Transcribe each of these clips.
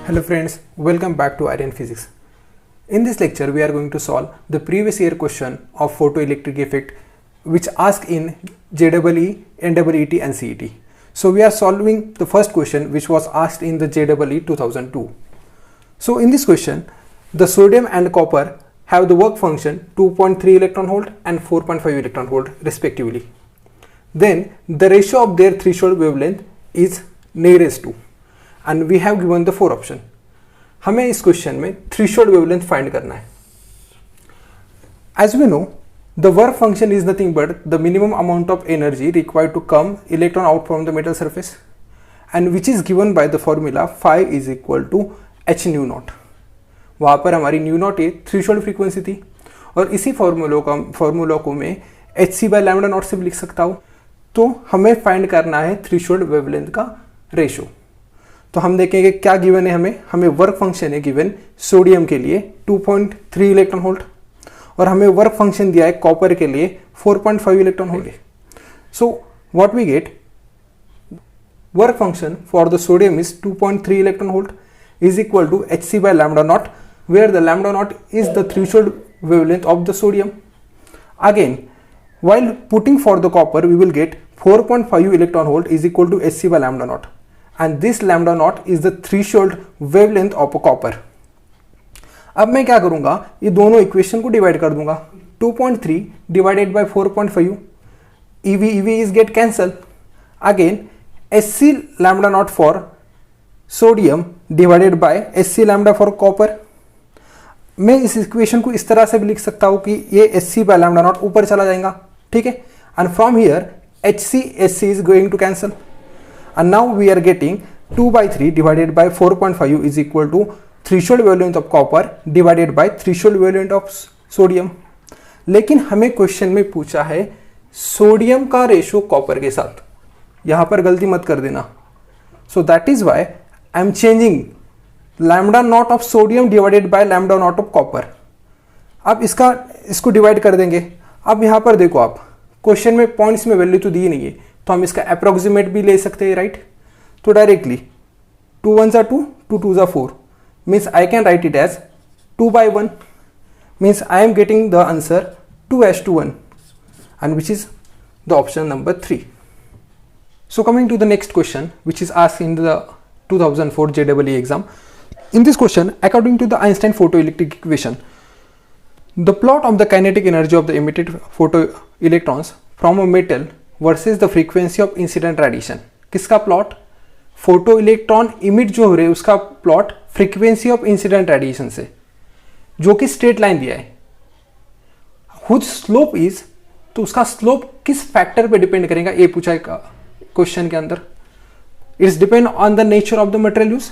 Hello friends, welcome back to Aryan Physics. In this lecture, we are going to solve the previous year question of photoelectric effect which asked in JEE, NEET and CET. So we are solving the first question which was asked in the JEE 2002. So in this question, the sodium and copper have the work function 2.3 electron volt and 4.5 electron volt respectively. Then the ratio of their threshold wavelength is nearest to, and we have given the 4 option. हमें इस question में threshold wavelength find करना है. As we know, the work function is nothing but the minimum amount of energy required to come electron out from the metal surface, and which is given by the formula phi is equal to h nu naught. वहाँ पर हमारी nu naught ये threshold frequency थी, और इसी formula को मैं H C by lambda naught से भी लिख सकता हूँ. तो हमें फाइंड करना है थ्रेशोल्ड वेवलेंथ का रेशो. तो हम देखेंगे क्या गिवन है. हमें वर्क फंक्शन है गिवन सोडियम के लिए 2.3 इलेक्ट्रॉन वोल्ट, और हमें वर्क फंक्शन दिया है कॉपर के लिए 4.5 electron volt. So what we get, work function for the sodium is 2.3 electron volt is equal to hc by lambda naught, where the lambda naught is the threshold wavelength of the sodium. Again, while putting for the copper, we will get 4.5 electron volt is equal to hc by lambda naught, and this lambda naught is the threshold wavelength of a copper. अब मैं क्या करूंगा, ये दोनों equation को divide कर दूंगा. 2.3 divided by 4.5, EV is get cancel. Again, hc lambda naught for sodium divided by S C lambda for copper. मैं इस इक्वेशन को इस तरह से भी लिख सकता हूं कि ये S C by lambda naught ऊपर चला जाएगा, ठीक है. And from here H C S C is going to cancel, and now we are getting 2/3 divided by 4.5 is equal to threshold wavelength of copper divided by threshold wavelength of sodium. लेकिन हमें question में पूछा है sodium का ratio copper के साथ. यहां पर गलती मत कर देना. So that is why I am changing lambda naught of sodium divided by lambda naught of copper. अब इसको डिवाइड कर देंगे. अब यहाँ पर देखो, आप क्वेश्चन में पॉइंट्स में वैल्यू तो दी नहीं है, तो हम इसका अप्रोक्सीमेट भी ले सकते हैं, राइट. तो directly 2 1 2, 2 2 4 means I can write it as 2/1, means I am getting the answer 2:1, and which is the option number 3. So coming to the next question which is asked in the 2004 JEE exam. In this question, according to the Einstein photoelectric equation, the plot of the kinetic energy of the emitted photoelectrons from a metal versus the frequency of incident radiation. किसका plot? Photo electron emit जो हो रहे उसका plot frequency of incident radiation से, जो कि straight line दिया है. हुज स्लोप इज, तो उसका स्लोप किस फैक्टर पे डिपेंड करेगा ये पूछा है क्वेश्चन के अंदर. It's depend on the nature of the material used,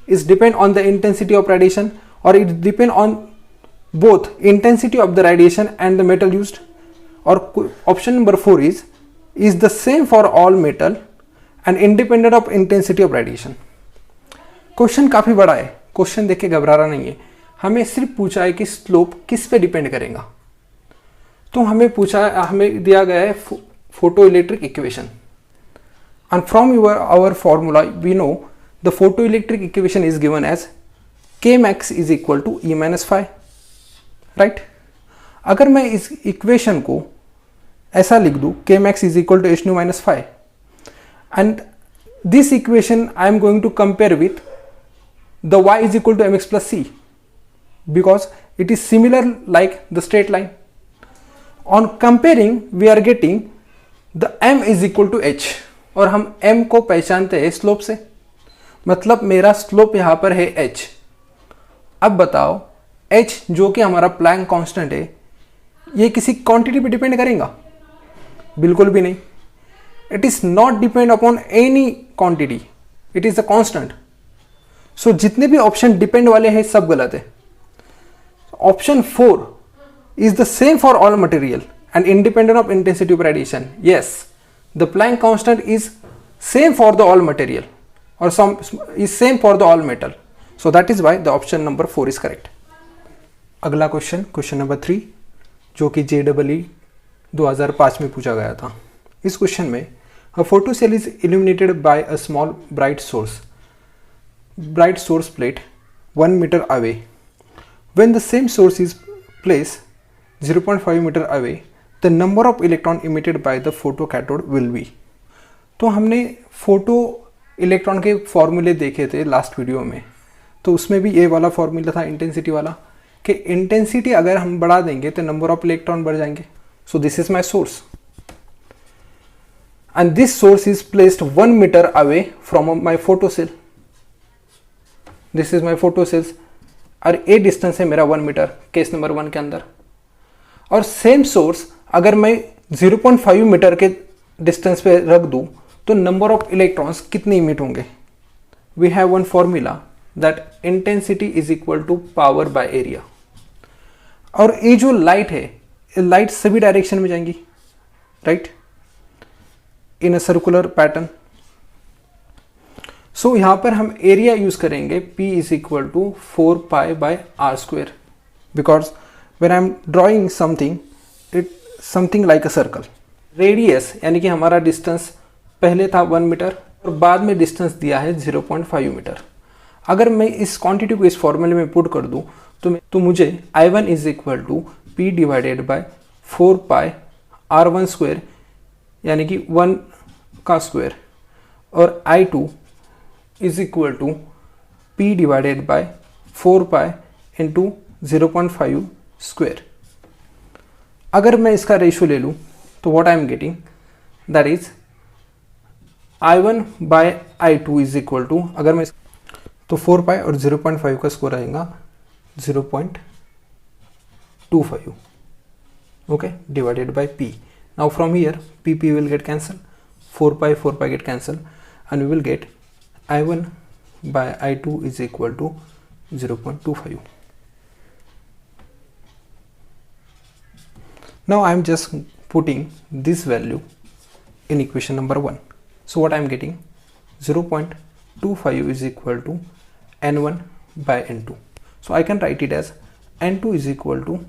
it's depend on the intensity of radiation, or it depend on both intensity of the radiation and the metal used, or option number 4 is the same for all metal and independent of intensity of radiation. Question काफी बड़ा है, question देख के घबराना नहीं है. हमें सिर्फ पूछा है कि स्लोप किस पे डिपेंड करेगा. तो हमें दिया गया है photo electric equation. And from our formula, we know the photoelectric equation is given as K max is equal to E minus phi, right? अगर मैं इस इक्वेशन को ऐसा लिख दूँ, K max is equal to H nu minus phi, and this equation I am going to compare with the y is equal to mx plus c, because it is similar like the straight line. On comparing, we are getting the m is equal to h, और हम m को पहचानते हैं slope से, मतलब मेरा slope यहां पर है h. अब बताओ h जो कि हमारा प्लैंक कांस्टेंट है, ये किसी क्वांटिटी पे डिपेंड करेगा? बिल्कुल भी नहीं. It is not depend upon any quantity, it is the constant. So जितने भी ऑप्शन डिपेंड वाले हैं सब गलत है. Option 4 is the same for all material and independent of intensity of radiation. Yes, the Planck constant is same for the all material, or is same for the all metal. So that is why the option number 4 is correct. अगला question number 3, जो कि JEE 2005 में पूछा गया था. इस question में a photo cell is illuminated by a small bright source bright source plate 1 meter away. When the same source is placed 0.5 meter away, the number of electron emitted by the photocathode will be. तो हमने photo electron के फॉर्मूले देखे थे last video में, तो उसमें भी ये वाला फॉर्मूला था इंटेंसिटी वाला, कि इंटेंसिटी अगर हम बढ़ा देंगे तो नंबर ऑफ इलेक्ट्रॉन बढ़ जाएंगे. सो this is my source and this source is placed 1 meter away from my photocell. This is my photocells और ये डिस्टेंस है मेरा 1 मीटर केस नंबर 1 के अंदर. और सेम सोर्स अगर मैं 0.5 मीटर के डिस्टेंस पे रख दूं तो नंबर ऑफ इलेक्ट्रॉन्स कितने इमिट होंगे. We have one formula that intensity is equal to power by area. और ये जो लाइट है, लाइट सभी डायरेक्शन में जाएंगी, right, in a circular pattern. So यहां पर हम एरिया यूज करेंगे P is equal to 4 pi by R square, because when I am drawing something it something like a circle. Radius यानी कि हमारा डिस्टेंस पहले था 1 मीटर और बाद में डिस्टेंस दिया है 0.5 मीटर. अगर मैं इस क्वांटिटी को इस फॉर्मूले में पुट कर दूं तो मुझे I1 is equal to P divided by 4 pi R1 square यानी कि 1 का स्क्वायर और I2 is equal to P divided by 4 pi into 0.5 square. अगर मैं इसका रेशियो ले लूँ तो what I am getting, that is I1 by I2 is equal to, अगर मैं तो 4 पाई और 0.5 का स्कोर आएगा 0.25, okay, divided by P. Now from here P will get cancelled, 4 pi get cancelled, and we will get I1 by I2 is equal to 0.25. Now I am just putting this value in equation number 1. So what I am getting, 0.25 is equal to N1 by N2. So I can write it as N2 is equal to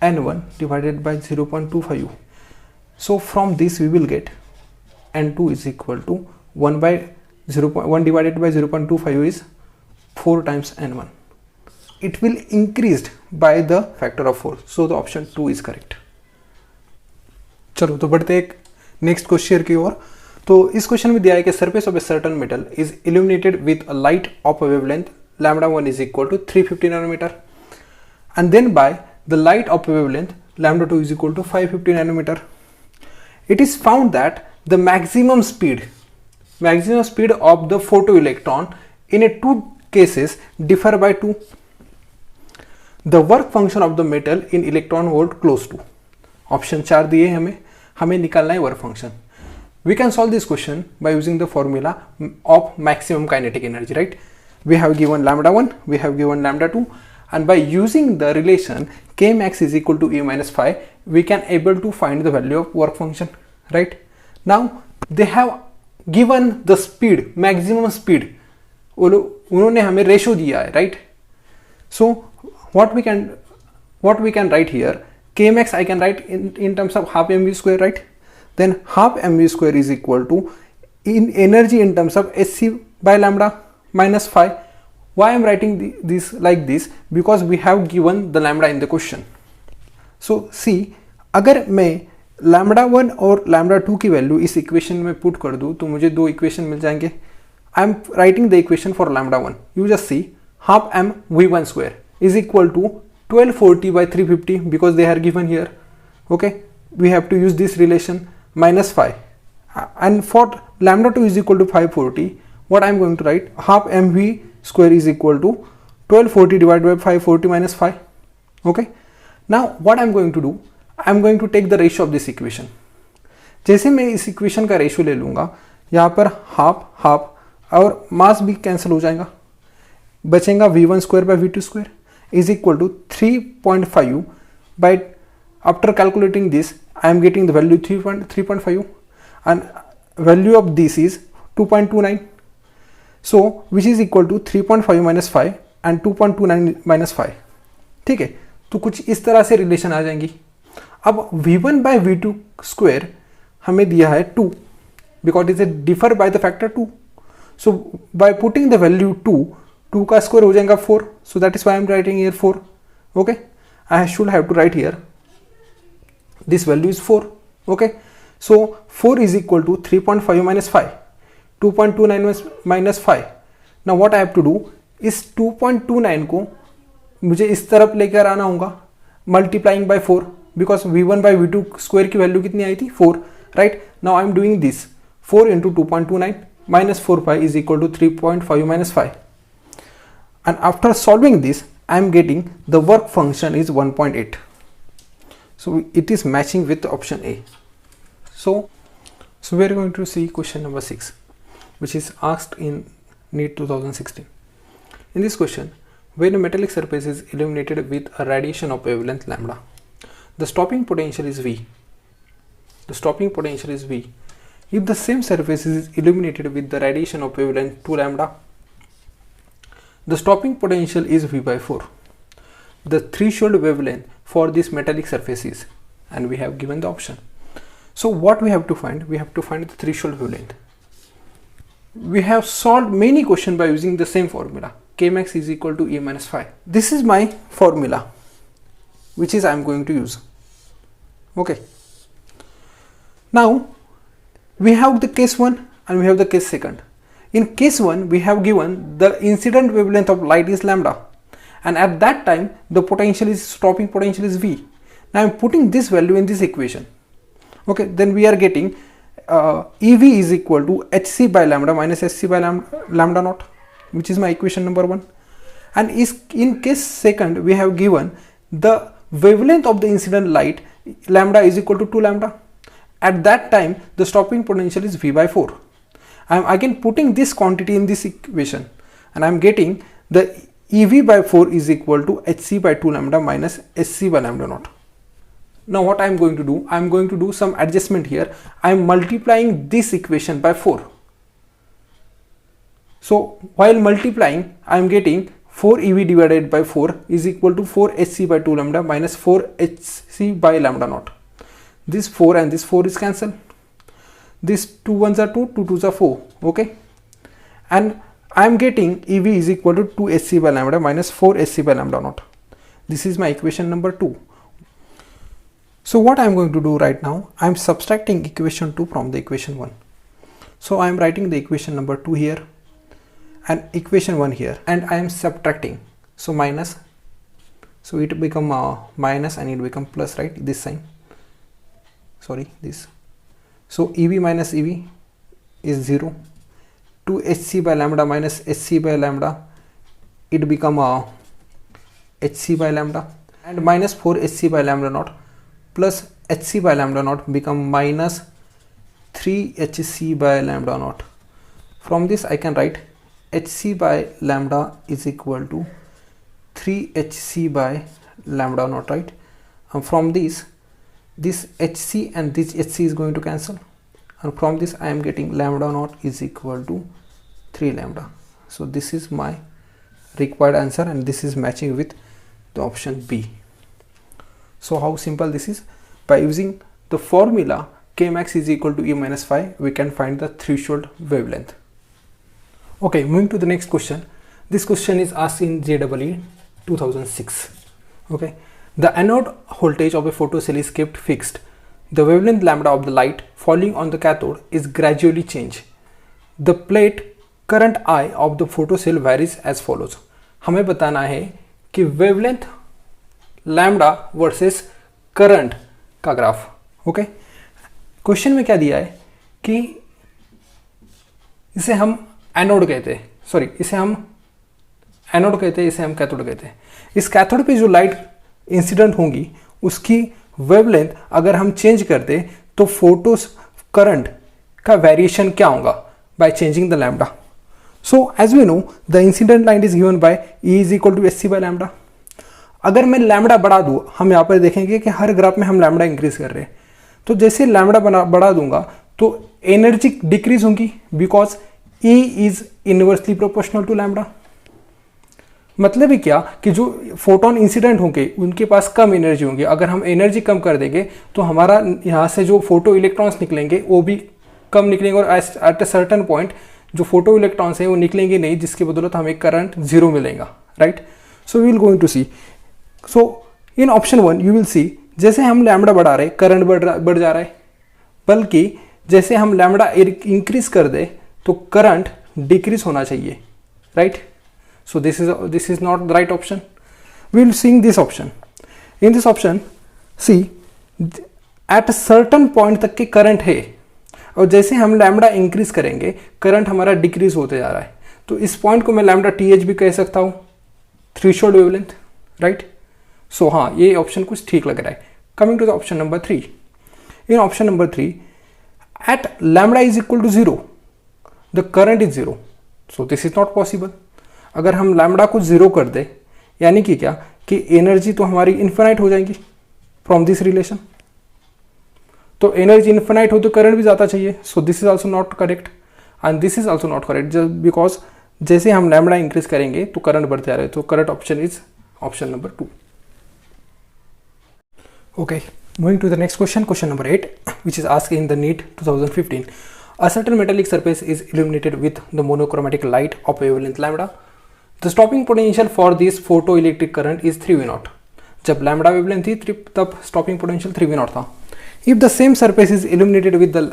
N1 divided by 0.25. So from this we will get N2 is equal to 1 divided by 0.25 is 4 times N1. It will increased by the factor of 4. So the option 2 is correct. चलो तो बढ़ते एक next question की ओर. तो इस question में दिया है कि surface of a certain metal is illuminated with a light of a wavelength λ1 is equal to 350 nanometer, and then by the light of wavelength λ2 is equal to 550 nanometer. It is found that the maximum speed of the photoelectron in a two cases differ by 2. The work function of the metal in electron volt close to. Option 4 दिए हमें निकालना है work function. We can solve this question by using the formula of maximum kinetic energy, right? We have given λ1, we have given λ2, and by using the relation k max is equal to E minus phi, we can able to find the value of work function, right? Now they have given the speed, maximum speed, उन्होंने हमें ratio दिया है, right? So what we can write here, k max I can write in terms of half mv square, right? Then half mv square is equal to in energy in terms of sc by lambda minus phi. Why I am writing this like this? Because we have given the lambda in the question. So see, अगर मैं λ1 और λ2 की value इस equation में put कर दूँ तो मुझे दो इक्वेशन मिल जाएंगे. I am writing the equation for λ1. You just see, half m v1 square is equal to 1240 by 350 because they are given here. Okay, we have to use this relation minus phi, and for λ2 is equal to 540. What I am going to write, half mv square is equal to 1240 divided by 540 minus phi. Okay, now what I am going to do, I am going to take the ratio of this equation. जैसे मैं इस equation का ratio ले लूँगा, यहाँ पर half और मास भी कैंसिल हो जाएगा, बचेगा v1 square by v2 square is equal to 3.5 by, after calculating this I am getting the value 3.5 and value of this is 2.29. So which is equal to 3.5 minus 5 and 2.29 minus 5. ठीक है, तो कुछ इस तरह से रिलेशन आ जाएंगी. अब v1 by v2 square हमें दिया है 2 because it is differ by the factor 2. So by putting the value 2 का square हो जाएगा 4. So that is why I am writing here 4. Okay, I should have to write here this value is 4. Okay, so 4 is equal to 3.5 minus 5, 2.29 minus 5. Now what I have to do is 2.29 को मुझे इस तरफ लेकर आना होगा multiplying by 4, because v1 by v2 square की value कितनी आई थी 4, right? Now I am doing this 4 into 2.29 minus 4 pi is equal to 3.5 minus 5, and after solving this I am getting the work function is 1.8. So it is matching with option A. So we are going to see question number 6, which is asked in NEET 2016. In this question, when a metallic surface is illuminated with a radiation of wavelength lambda, the stopping potential is V. The stopping potential is V. If the same surface is illuminated with the radiation of wavelength 2 lambda, the stopping potential is V by 4. The threshold wavelength for this metallic surface is, and we have given the option. So what we have to find? We have to find the threshold wavelength. We have solved many questions by using the same formula. Kmax is equal to E minus phi. This is my formula, which is I am going to use. Okay. Now we have the case 1 and we have the case 2. In case 1, we have given the incident wavelength of light is lambda, and at that time the potential is, stopping potential is V. Now I am putting this value in this equation. Okay, then we are getting EV is equal to HC by lambda minus SC by lambda naught, which is my equation number 1. And is in case 2, we have given the wavelength of the incident light lambda is equal to 2 lambda. At that time the stopping potential is V by 4. I am again putting this quantity in this equation, and I am getting the EV by 4 is equal to HC by 2 lambda minus SC by lambda naught. Now what I am going to do? I am going to do some adjustment here. I am multiplying this equation by 4. So while multiplying, I am getting 4 EV divided by 4 is equal to 4 HC by 2 lambda minus 4 HC by lambda naught. This 4 and this 4 is cancelled. This 2 1s are 2, 2 2s are 4. Okay, and I am getting EV is equal to 2 SC by lambda minus 4 SC by lambda naught. This is my equation number 2. So what I am going to do right now, I am subtracting equation 2 from the equation 1. So I am writing the equation number 2 here and equation 1 here, and I am subtracting. So minus, so it become minus and it become plus, right? This sign, sorry, this. So EV minus EV is 0. 2 HC by lambda minus SC by lambda, it become HC by lambda, and minus 4 HC by lambda naught plus HC by lambda naught become minus 3 HC by lambda naught. From this I can write HC by lambda is equal to 3 HC by lambda naught, right? And from this HC and this HC is going to cancel, and from this I am getting lambda naught is equal to 3 lambda. So this is my required answer, and this is matching with the option B. So how simple this is? By using the formula Kmax is equal to E minus phi, we can find the threshold wavelength. Okay, moving to the next question. This question is asked in JEE 2006. Okay, the anode voltage of a photocell is kept fixed. The wavelength lambda of the light falling on the cathode is gradually changed. The plate current I of the photocell varies as follows. हमें बताना है कि wavelength lambda versus current का graph. Okay, question में क्या दिया है कि इसे हम एनोड कहते हैं, सॉरी इसे हम एनोड कहते हैं, इसे हम कैथोड कहते हैं। इस कैथोड पे जो लाइट इंसिडेंट होंगी उसकी वेवलेंथ अगर हम चेंज कर दें तो फोटो करंट का वेरिएशन क्या होगा by changing the lambda. So as we know the incident line is given by E is equal to SC by lambda. अगर मैं लैम्डा बढ़ा दूँ, हम यहाँ पर देखेंगे कि हर ग्राफ में हम लैम्डा इंक्रीज कर रहे हैं, तो जैसे लैम्डा बढ़ा दूंगा तो एनर्जी डिक्रीज होगी because E is inversely proportional to lambda. मतलब ही क्या कि जो फोटोन इंसिडेंट होंगे उनके पास कम एनर्जी होंगी। अगर हम एनर्जी कम कर देंगे तो हमारा यहाँ से जो फोटो इलेक्ट्रॉन्स निकलेंगे वो भी कम निकलेंगे, और एट अ सर्टेन पॉइंट जो फोटो इलेक्ट्रॉन्स हैं वो निकलेंगे नहीं, जिसके बदौलत हमें करंट जीरो मिलेगा, right. So we will going to see, so in option 1 you will see जैसे हम लैम्बडा बढ़ा रहे करंट बढ़ जा रहा है, बल्कि जैसे हम लैम्बडा इंक्रीज कर दे तो करंट डिक्रीज होना चाहिए, right. So this is not the right option. We will seeing this option, in this option C at certain point तक के करंट है, और जैसे हम लैम्बडा इंक्रीज करेंगे करंट हमारा डिक्रीज होते जा रहा है, तो इस पॉइंट को मैं लैम्बडा TH भी कह सकता हूँ, थ्रेशोल्ड वेवलेंथ, राइट। सो हाँ, ये ऑप्शन कुछ ठीक लग रहा है। Coming to the option number 3, in option number 3 at lambda is equal to 0 the current is 0, so this is not possible. अगर हम लैम्बडा को 0 कर दे यानी कि क्या कि एनर्जी तो हमारी इन्फिनाइट हो जाएगी फ्रॉम दिस रिलेशन, तो एनर्जी इन्फिनाइट हो तो करंट भी ज़्यादा चाहिए, सो this is also not correct and this is also not correct, just because जैसे हम लैम्बडा इंक्रीज करेंगे तो करंट बढ़ते जा रहे हैं, तो correct option is option number 2। Okay, moving to the next question, question number 8, which is asked in the NEET 2015. A certain metallic surface is illuminated with the monochromatic light of wavelength lambda. The stopping potential for this photoelectric current is 3V0. जब lambda wavelength थी तब stopping potential 3V0 था। If the same surface is illuminated with the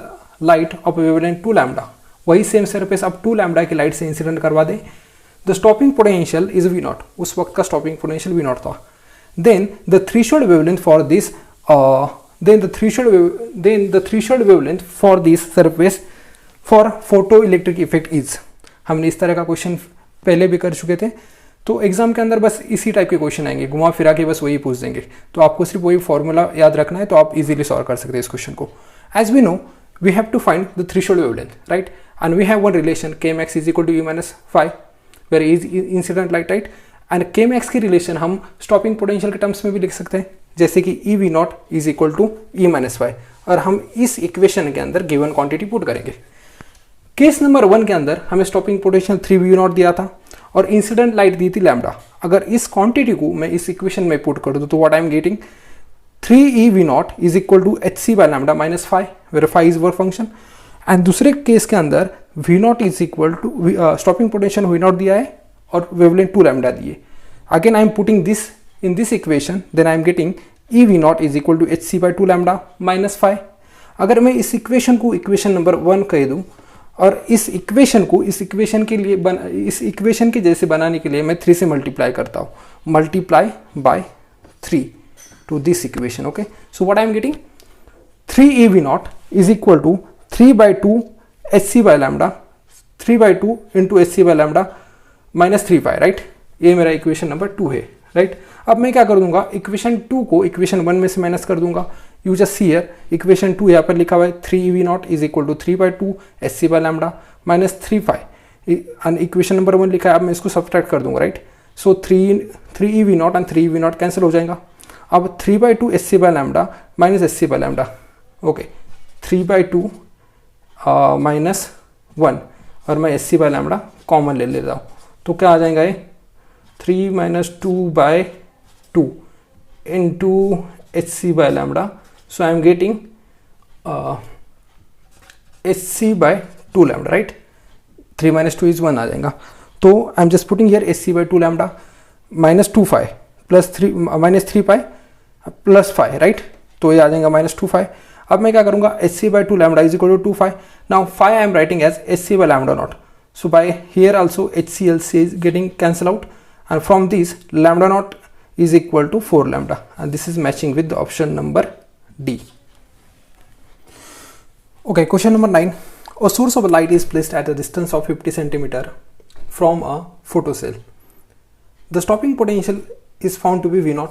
light of wavelength 2 lambda, वही same surface अब 2 lambda की light से incident करवा दे, the stopping potential is V0, उस वक्त का स्टॉपिंग पोटेंशियल V0 था। Then the threshold wavelength for this wavelength for this surface for photoelectric effect is, हमने इस तरह का क्वेश्चन पहले भी कर चुके थे, तो एग्जाम के अंदर बस इसी टाइप के क्वेश्चन आएंगे, घुमा फिरा के बस वही पूछ देंगे, तो आपको सिर्फ वही फॉर्मूला याद रखना है, तो आप इजीली सॉल्व कर सकते हैं इस क्वेश्चन को। As we know we have to find the threshold wavelength, right, and we have one relation kmax is equal to E - phi where is incident light, right, and kmax की relation हम stopping potential के terms में भी लिख सकते हैं, जैसे कि EV0 is equal to E - phi, और हम इस इक्वेशन के अंदर गिवन क्वांटिटी पुट करेंगे। केस नंबर 1 के अंदर हमें स्टॉपिंग पोटेंशियल 3V0 दिया था और इंसिडेंट लाइट दी थी लैम्बडा। अगर इस क्वांटिटी को मैं इस इक्वेशन में पुट कर दूं तो what I am getting 3EV0 is equal to hc by lambda minus phi, where phi is work function. And दूसरे केस के अंदर V0 is equal to stopping potential V0 दिया है और वेवलेंथ 2 लैम्बडा दिए। Again I am putting this in this equation, then I am getting EV0 is equal to hc by 2 lambda minus phi। अगर मैं इस equation को equation number 1 कह दूं और इस इक्वेशन को इस इक्वेशन के लिए इस इक्वेशन के जैसे बनाने के लिए मैं 3 से मल्टीप्लाई करता हूँ, multiply by 3 to this equation, okay. So what I am getting 3EV0 is equal to 3/2 hc by lambda, 3/2 into hc by lambda minus 3 phi, right. ये मेरा इक्वेशन नंबर 2 है, राइट। अब मैं क्या कर दूंगा, इक्वेशन 2 को इक्वेशन 1 में से माइनस कर दूंगा। You just see here equation 2 यहाँ पर लिखा हुआ है 3EV0 is equal to 3/2 hc by lambda minus 3 phi, and equation number 1 लिखा है। अब मैं इसको सब्ट्रैक्ट कर दूंगा, right. So 3EV0 and 3EV0 cancel हो जाएगा। अब 3/2 hc by lambda minus hc by lambda, okay, 3/2 minus 1, और मैं hc बाय लैम्बडा कॉमन ले लेता हूँ, तो क्या आ जाएगा ये 3 - 2/2 into hc by lambda. So I am getting hc by 2 lambda, right. 3 - 2 is 1 आ जाएगा, तो I am just putting here hc by 2 lambda minus 2 phi plus 3 minus 3 phi plus phi, right. तो ये आ जाएगा माइनस 2 phi। अब मैं क्या करूँगा hc by 2 lambda is equal to 2 phi। Now phi I am writing as hc by lambda naught, so by here also HCl is getting cancelled out, and from this lambda naught is equal to 4 lambda, and this is matching with the option number D. Okay, question number 9. A source of light is placed at a distance of 50 centimeter from a photocell. The stopping potential is found to be V0.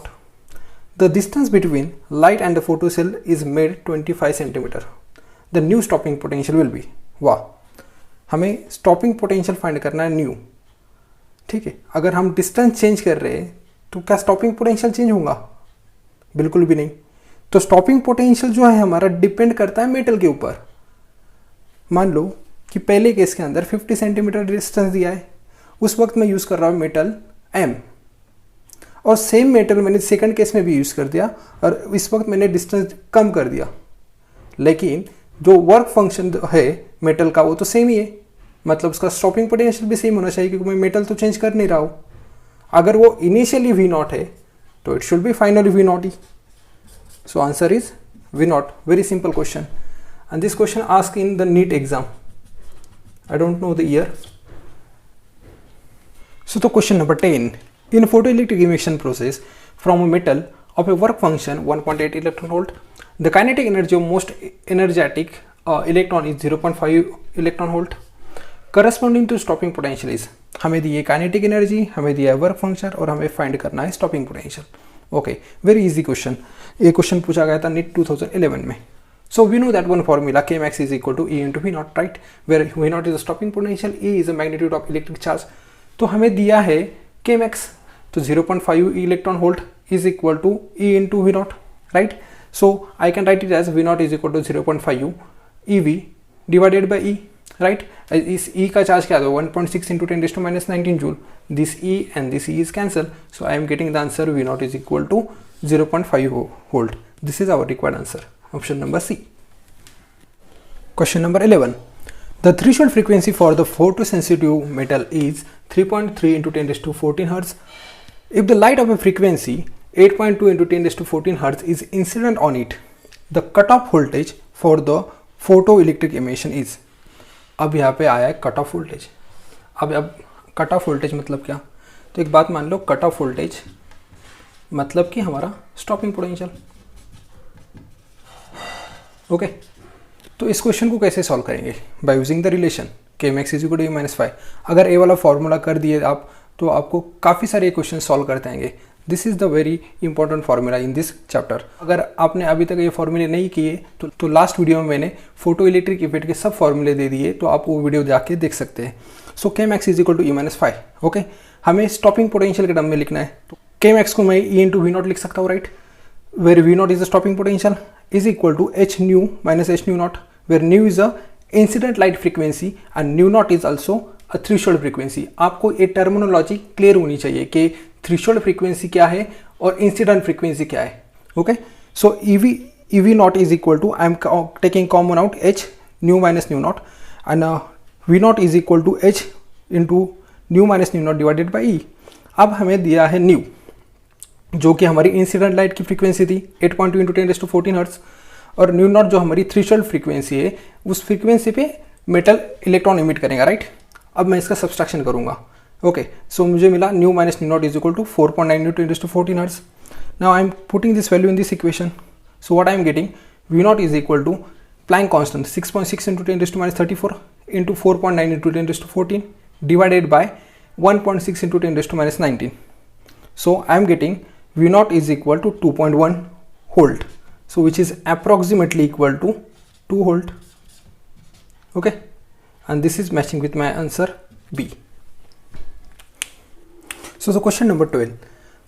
The distance between light and the photocell is made 25 centimeter. The new stopping potential will be, वाह, हमें stopping potential find करना है new, ठीक है। अगर हम distance change कर रहे हैं तो क्या स्टॉपिंग पोटेंशियल चेंज होगा? बिल्कुल भी नहीं। तो स्टॉपिंग पोटेंशियल जो है हमारा डिपेंड करता है मेटल के ऊपर। मान लो कि पहले केस के अंदर 50 सेंटीमीटर डिस्टेंस दिया है, उस वक्त मैं यूज़ कर रहा हूँ मेटल M, और सेम मेटल मैंने सेकंड केस में भी यूज़ कर दिया और इस वक्त मैंने डिस्टेंस कम कर दिया, लेकिन जो वर्क फंक्शन है मेटल का वो तो सेम ही है, मतलब उसका स्टॉपिंग पोटेंशियल भी सेम होना चाहिए, क्योंकि मैं मेटल तो चेंज कर नहीं रहा हूँ। अगर वो इनिशियली वी नॉट है तो it should be finally V naught E. So answer is V naught. Very simple question, and this question ask in the NEET exam. I don't know the year. So the question number 10. In photoelectric emission process from a metal of a work function 1.8 electron volt, the kinetic energy of most energetic electron is 0.5 electron volt. Corresponding to stopping potential is, हमें दी है kinetic energy, हमें दिया है work function और हमें find करना है stopping potential. Okay, very easy question. ये क्वेश्चन पूछा गया था नीट 2011 में. So we know that one formula Kmax is equal to E into V naught, right? Where V naught is the stopping potential, E is the magnitude of electric charge. तो हमें दिया है Kmax, तो 0.5 electron volt is equal to E into V naught, right? So I can write it as V naught is equal to 0.5 EV divided by E, right? इस E का charge क्या था 1.6 into 10 raised to minus 19 joule. This E and this E is cancelled, so I am getting the answer V naught is equal to 0.5 volt. This is our required answer. Option number C. Question number 11. The threshold frequency for the photosensitive metal is 3.3 into 10 raised to 14 Hz. If the light of a frequency 8.2 into 10 raised to 14 Hz is incident on it, the cutoff voltage for the photoelectric emission is. अब यहाँ पे आया है cut off voltage. अब cut off voltage मतलब क्या? तो एक बात मान लो, कट ऑफ वोल्टेज मतलब कि हमारा स्टॉपिंग पोटेंशियल. ओके, तो इस क्वेश्चन को कैसे सॉल्व करेंगे? By using the relation Kmax is equal to -5. अगर ए वाला फॉर्मूला कर दिए आप तो आपको काफ़ी सारे क्वेश्चन सॉल्व करते आएंगे. This is the very important formula in this chapter. अगर आपने अभी तक ये फार्मूले नहीं किए तो लास्ट वीडियो में मैंने फोटो इलेक्ट्रिक इफेक्ट के सब फार्मूले दे दिए, तो आप वो वीडियो जाके देख सकते हैं. So Kmax is equal to E-5. Okay, हमें स्टॉपिंग पोटेंशियल के टर्म में लिखना है. तो Kmax को मैं E इंटू वी नॉट लिख सकता हूँ, right? Where V naught is the stopping potential is equal to h nu minus h nu naught, where nu is a incident light frequency and nu naught is also a threshold frequency. आपको ये terminology clear होनी चाहिए कि threshold frequency क्या है और incident frequency क्या है. Okay, so EV naught is equal to, I am taking common out h nu minus nu naught, and V naught is equal to h into nu minus nu naught divided by E. अब हमें दिया है nu, जो कि हमारी incident light की frequency थी 8.2 into 10 to 14 hertz, और न्यू नॉट जो हमारी थ्रेशोल्ड फ्रीक्वेंसी है, उस फ्रीक्वेंसी पे मेटल इलेक्ट्रॉन इमिट करेगा, राइट? अब मैं इसका सब्सट्रैक्शन करूंगा. ओके, सो मुझे मिला nu minus nu naught is equal to 4.9 into 10 to 14 hertz. Now I am putting this value in this equation. So what I am getting, V naught is equal to Planck constant 6.6 into 10 to minus 34 into 4.9 into 10 to 14 divided by 1.6 into 10 to minus 19. So I am getting V naught is equal to 2.1 volt, so which is approximately equal to 2 volt. Okay, and this is matching with my answer B. So the question number 12.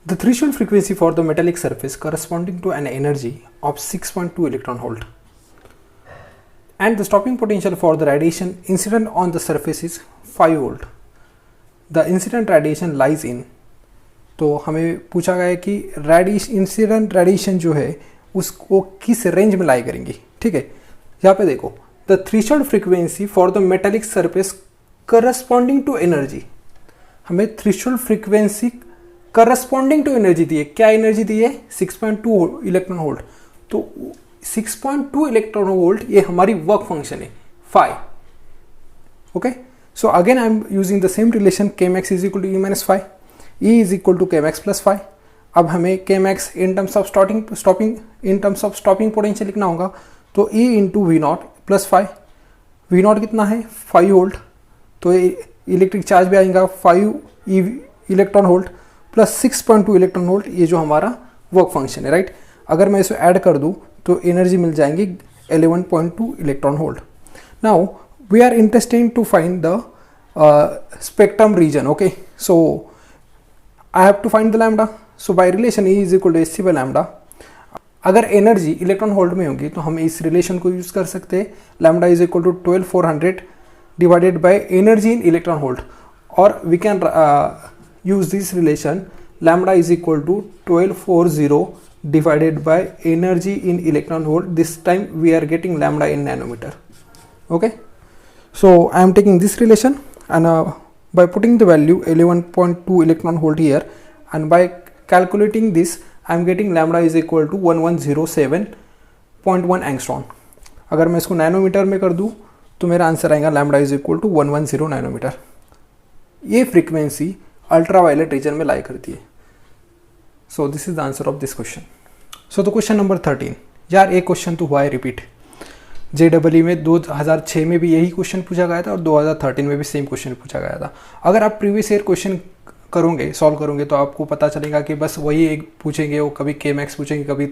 The threshold frequency for the metallic surface corresponding to an energy of 6.2 electron volt, and the stopping potential for the radiation incident on the surface is 5 volt. The incident radiation lies in, तो हमें पूछा गया है कि incident radiation जो है उसको किस रेंज में लाई करेंगी. ठीक है, यहाँ पे देखो, the threshold frequency for the metallic surface corresponding to energy. हमें threshold frequency corresponding to energy दी है. क्या एनर्जी दी है? 6.2 इलेक्ट्रॉन वोल्ट. तो 6.2 इलेक्ट्रॉन वोल्ट ये हमारी वर्क फंक्शन है phi. Okay, so again I am using the same relation Kmax is equal to E-5. E is equal to Kmax plus 5. अब हमें Kmax in terms of stopping potential लिखना होगा, तो E into V naught plus 5. V naught कितना है? 5 volt. तो electric charge भी आएगा 5 electron volt plus 6.2 electron volt. ये जो हमारा वर्क फंक्शन है, राइट? अगर मैं इसे ऐड कर दूँ तो एनर्जी मिल जाएंगी 11.2 electron volt. Now we are interested to find the spectrum region. Okay, so I have to find the lambda. So by relation E is equal to SC by lambda. अगर energy electron volt में होगी तो हम इस relation को use कर सकते हैं. Lambda is equal to 12400 divided by energy in electron volt, और we can use this relation lambda is equal to 1240 divided by energy in electron volt. This time we are getting lambda in nanometer. Okay, So I am taking this relation, and by putting the value 11.2 electron volt here, and by calculating this I am getting lambda is equal to 1107.1 angstrom. अगर मैं इसको nanometre में कर दूँ तो मेरा answer आएगा lambda is equal to 110 nanometre. ये फ्रीक्वेंसी अल्ट्रावायलेट रीजन में लाई करती है. So this is the answer of this question. So the question number 13. यार एक क्वेश्चन तो हुआ है रिपीट. JEE में 2006 में भी यही क्वेश्चन पूछा गया था और 2013 में भी सेम क्वेश्चन पूछा गया था. अगर आप प्रीवियस ईयर क्वेश्चन करोगे, सॉल्व करोगे, तो आपको पता चलेगा कि बस वही एक पूछेंगे, वो कभी Kmax पूछेंगे, कभी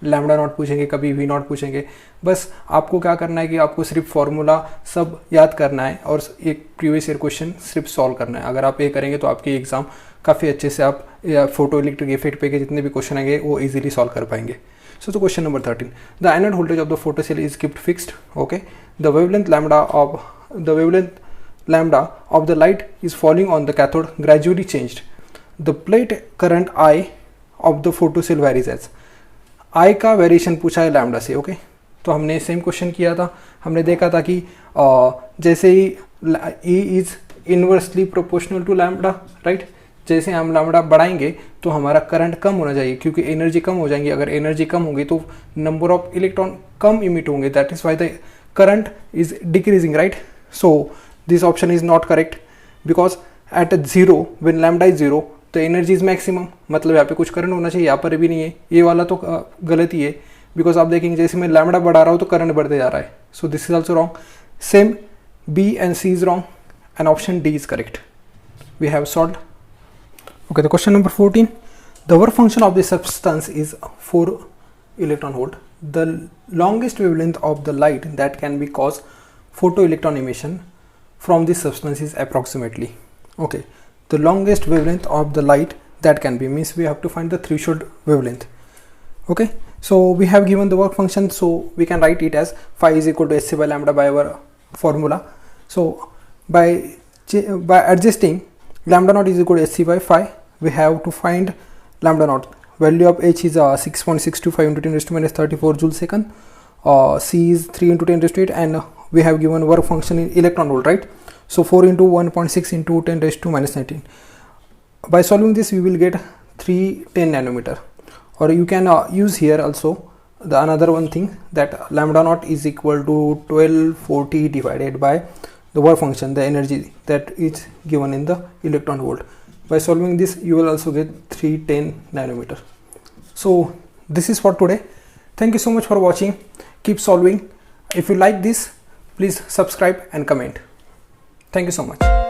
लैम्बडा नॉट पूछेंगे, कभी V नॉट पूछेंगे. बस आपको क्या करना है कि आपको सिर्फ फॉर्मूला सब याद करना है और एक प्रीवियस ईयर क्वेश्चन सिर्फ सॉल्व करना है. अगर आप ये करेंगे तो आपकी एग्ज़ाम काफ़ी अच्छे से आप फोटो इलेक्ट्रिक इफेक्ट पे के जितने भी क्वेश्चन आएंगे वो इजीली सॉल्व कर पाएंगे. So the question number 13. The anode voltage of the photocell is kept fixed. Okay. The wavelength lambda of the light is falling on the cathode gradually changed. The plate current I of the photocell varies as. I का variation पूछा है lambda से. Okay तो हमने same question किया था. हमने देखा था कि जैसे ही E is inversely proportional to lambda, right. जैसे हम लैम्बडा बढ़ाएंगे तो हमारा करंट कम होना चाहिए क्योंकि एनर्जी कम हो जाएंगी. अगर एनर्जी कम होगी तो नंबर ऑफ इलेक्ट्रॉन कम इमिट होंगे. That is why the current is decreasing, right. So this option is not correct because at 0 when lambda is 0 the energy is maximum. मतलब यहाँ पे कुछ करंट होना चाहिए, यहाँ पर भी नहीं है. ये वाला तो गलती है बिकॉज आप देखेंगे जैसे मैं लैम्बडा बढ़ा रहा हूँ तो करंट बढ़ते जा रहा है. So this is also wrong. Same B and C is wrong and option D is correct. We have solved. Okay, the question number 14. The work function of the substance is 4 electron volt. The longest wavelength of the light that can be cause photoelectron emission from this substance is approximately. Okay, the longest wavelength of the light that can be means we have to find the threshold wavelength. Okay, so we have given the work function, so we can write it as phi is equal to SC by lambda by our formula. So by adjusting lambda naught is equal to SC by phi, we have to find lambda naught. Value of H is 6.625 into 10 raised to minus 34 joule second. C is 3 into 10 raised to 8, and we have given work function in electron volt, right. So 4 into 1.6 into 10 raised to minus 19. By solving this we will get 310 nanometer. Or you can use here also the another one thing, that lambda naught is equal to 1240 divided by the work function, the energy that is given in the electron volt. By solving this you will also get 310 nanometer. So this is for today. Thank you so much for watching. Keep solving. If you like this, please subscribe and comment. Thank you so much.